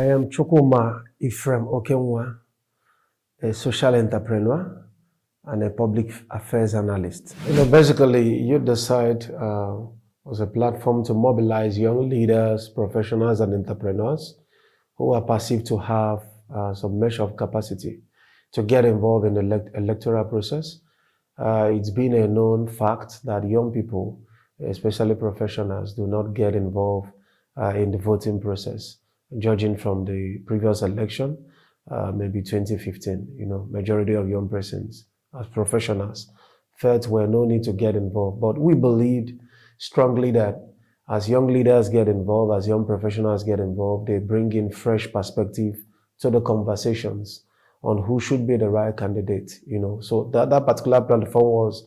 am Chukwuma Ephraim Okenwa, a social entrepreneur and a public affairs analyst. Basically, Youth Decide was a platform to mobilize young leaders, professionals, and entrepreneurs who are perceived to have some measure of capacity to get involved in the electoral process. It's been a known fact that young people, especially professionals, do not get involved in the voting process. Judging from the previous election, maybe 2015, majority of young persons as professionals felt were no need to get involved. But we believed strongly that as young leaders get involved, as young professionals get involved, they bring in fresh perspective to the conversations on who should be the right candidate, So that particular platform was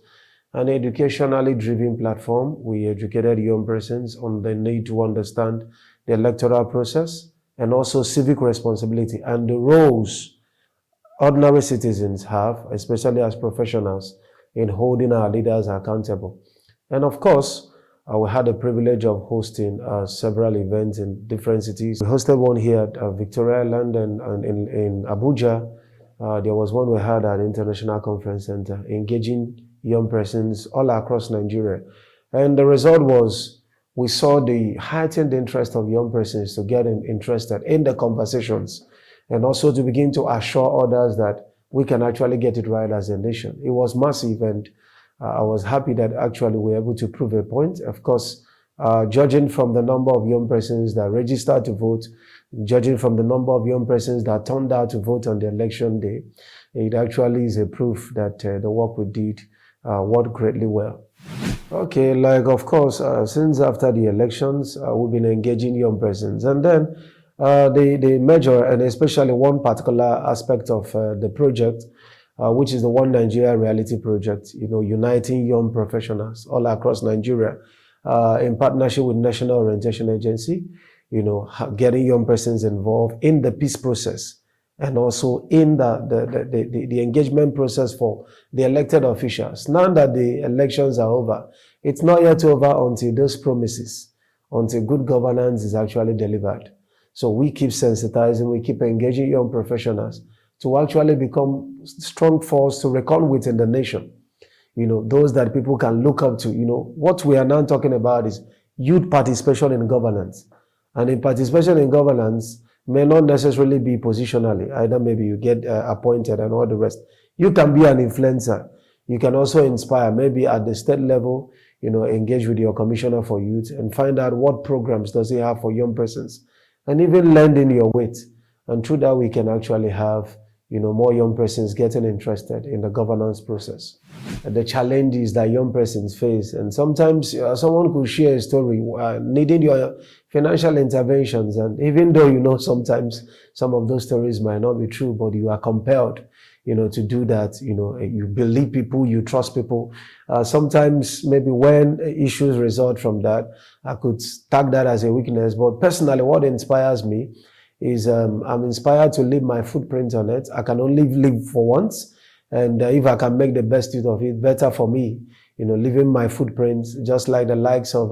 an educationally driven platform. We educated young persons on the need to understand the electoral process and also civic responsibility and the roles ordinary citizens have, especially as professionals, in holding our leaders accountable. And of course, we had the privilege of hosting several events in different cities. We hosted one here at Victoria Island and in Abuja. There was one we had at the International Conference Center, engaging young persons all across Nigeria. And the result was we saw the heightened interest of young persons to get interested in the conversations and also to begin to assure others that we can actually get it right as a nation. It was massive, and I was happy that actually we were able to prove a point. Of course, judging from the number of young persons that registered to vote, judging from the number of young persons that turned out to vote on the election day, it actually is a proof that the work we did worked greatly well. Okay, of course, since after the elections, we've been engaging young persons. And then the major, and especially one particular aspect of the project, which is the One Nigeria Reality Project, uniting young professionals all across Nigeria in partnership with National Orientation Agency, getting young persons involved in the peace process and also in the engagement process for the elected officials. Now that the elections are over, it's not yet over until those promises, until good governance is actually delivered. So we keep sensitizing, we keep engaging young professionals to actually become strong force to reckon with in the nation. Those that people can look up to. What we are now talking about is youth participation in governance. And in participation in governance may not necessarily be positionally. Either maybe you get appointed and all the rest. You can be an influencer. You can also inspire, maybe at the state level, engage with your commissioner for youth and find out what programs does he have for young persons, and even lend in your weight. And through that, we can actually have, more young persons getting interested in the governance process. And the challenges that young persons face. And sometimes someone could share a story needing your financial interventions. And even though, sometimes some of those stories might not be true, but you are compelled, to do that. You believe people, you trust people. Sometimes maybe when issues result from that, I could tag that as a weakness. But personally, what inspires me is I'm inspired to leave my footprint on it. I can only live for once. And if I can make the best use of it, better for me, leaving my footprint, just like the likes of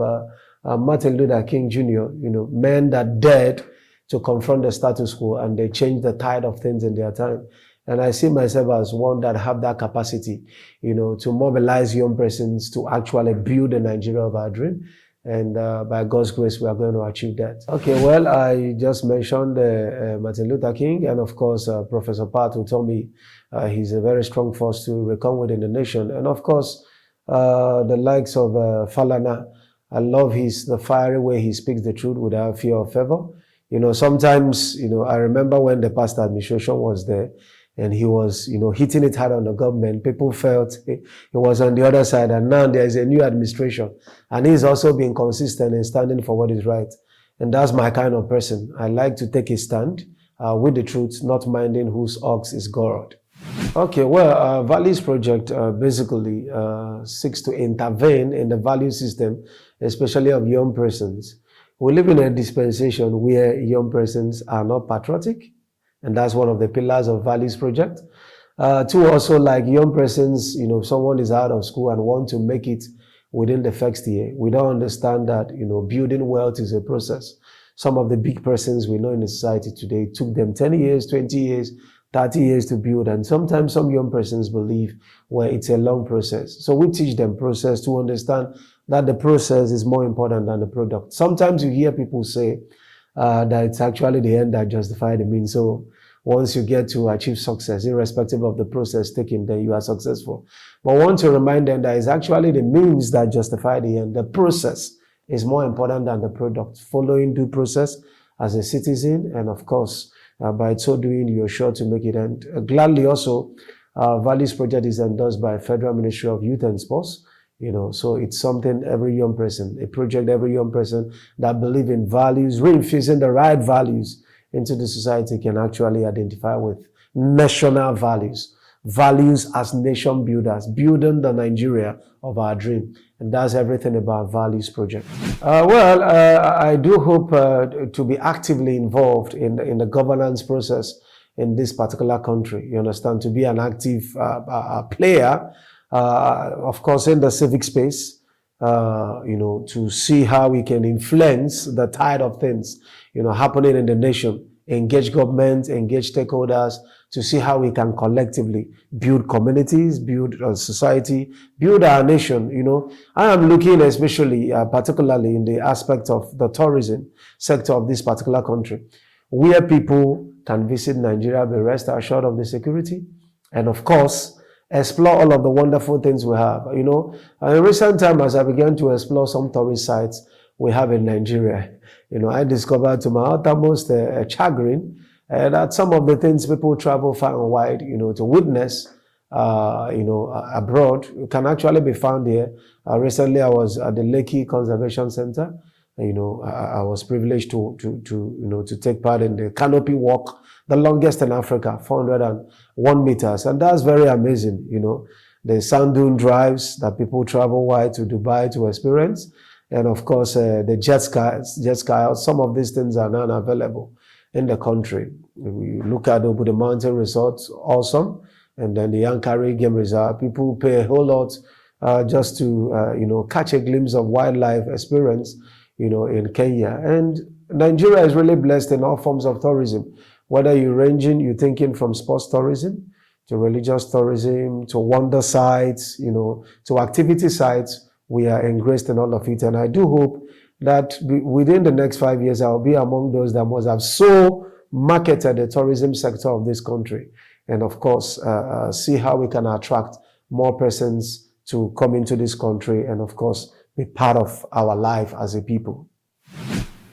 Martin Luther King Jr., men that dared to confront the status quo and they changed the tide of things in their time. And I see myself as one that have that capacity, to mobilize young persons to actually build the Nigeria of our dream. And by God's grace, we are going to achieve that. Okay, well, I just mentioned Martin Luther King, and of course, Professor Pat, who told me he's a very strong force to reckon with in the nation. And of course, the likes of Falana. I love the fiery way he speaks the truth without fear or favor. Sometimes, I remember when the past administration was there, and he was, hitting it hard on the government. People felt he was on the other side, and now there is a new administration. And he's also being consistent and standing for what is right. And that's my kind of person. I like to take a stand with the truth, not minding whose ox is gored. Okay, well, Values Project basically seeks to intervene in the value system, especially of young persons. We live in a dispensation where young persons are not patriotic. And that's one of the pillars of Values Project. Two, also like young persons, someone is out of school and want to make it within the first year. We don't understand that, building wealth is a process. some of the big persons we know in the society today, it took them 10 years, 20 years, 30 years to build. And sometimes some young persons believe, well, it's a long process. So we teach them process to understand that the process is more important than the product. Sometimes you hear people say that it's actually the end that justifies the means. So once you get to achieve success, irrespective of the process taken, then you are successful. But I want to remind them that it's actually the means that justify the end. The process is more important than the product. Following due process as a citizen, and of course, by so doing, you're sure to make it. And gladly also, Values Project is endorsed by Federal Ministry of Youth and Sports. So it's something every young person, a project every young person that believe in values, reinfusing the right values into the society can actually identify with. National values. Values as nation builders, building the Nigeria of our dream. And that's everything about Values Project. I do hope to be actively involved in the governance process in this particular country. You understand, to be an active player, of course, in the civic space, to see how we can influence the tide of things, happening in the nation. Engage government, engage stakeholders to see how we can collectively build communities, build a society, build our nation. I am looking especially, particularly in the aspect of the tourism sector of this particular country, where people can visit Nigeria, be rest assured of the security, and of course, explore all of the wonderful things we have. In recent time, as I began to explore some tourist sites we have in Nigeria, I discovered to my uttermost chagrin that some of the things people travel far and wide, to witness, abroad can actually be found here. Recently, I was at the Lekki Conservation Center. I was privileged to take part in the canopy walk, the longest in Africa, 401 meters. And that's very amazing, the sand dune drives that people travel wide to Dubai to experience. And of course, the jet ski, some of these things are now available in the country. We look at the mountain resorts, awesome. And then the Yankari Game Reserve, people pay a whole lot just to, catch a glimpse of wildlife experience, in Kenya. And Nigeria is really blessed in all forms of tourism. Whether you're thinking from sports tourism, to religious tourism, to wonder sites, to activity sites, we are engrossed in all of it. And I do hope that within the next 5 years, I'll be among those that must have so marketed the tourism sector of this country. And of course, see how we can attract more persons to come into this country and of course, be part of our life as a people.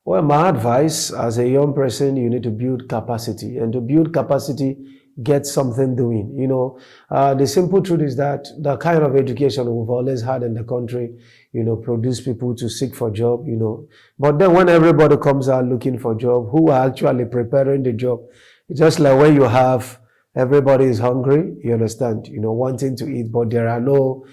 Well, my advice as a young person, you need to build capacity. And to build capacity, get something doing. The simple truth is that the kind of education we've always had in the country, produce people to seek for job, But then when everybody comes out looking for job, who are actually preparing the job? It's just like when you have, everybody is hungry, you understand, wanting to eat, but there are no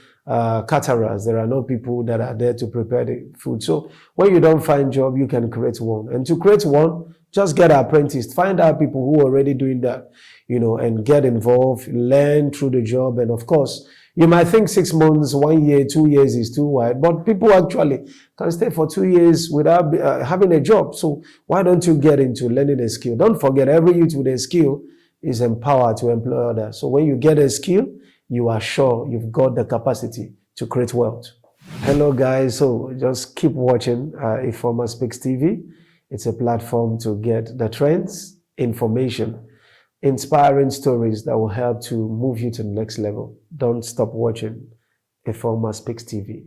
caterers, there are no people that are there to prepare the food. So when you don't find job, you can create one. And to create one, just get apprenticed, find out people who are already doing that, and get involved, learn through the job. And of course, you might think 6 months, 1 year, 2 years is too wide, but people actually can stay for 2 years without having a job. So why don't you get into learning a skill? Don't forget, every youth with a skill is empowered to employ others. So when you get a skill, you are sure you've got the capacity to create wealth. Hello guys, so just keep watching Ifeoma Speaks TV. It's a platform to get the trends, information, inspiring stories that will help to move you to the next level. Don't stop watching Ifeoma Speaks TV.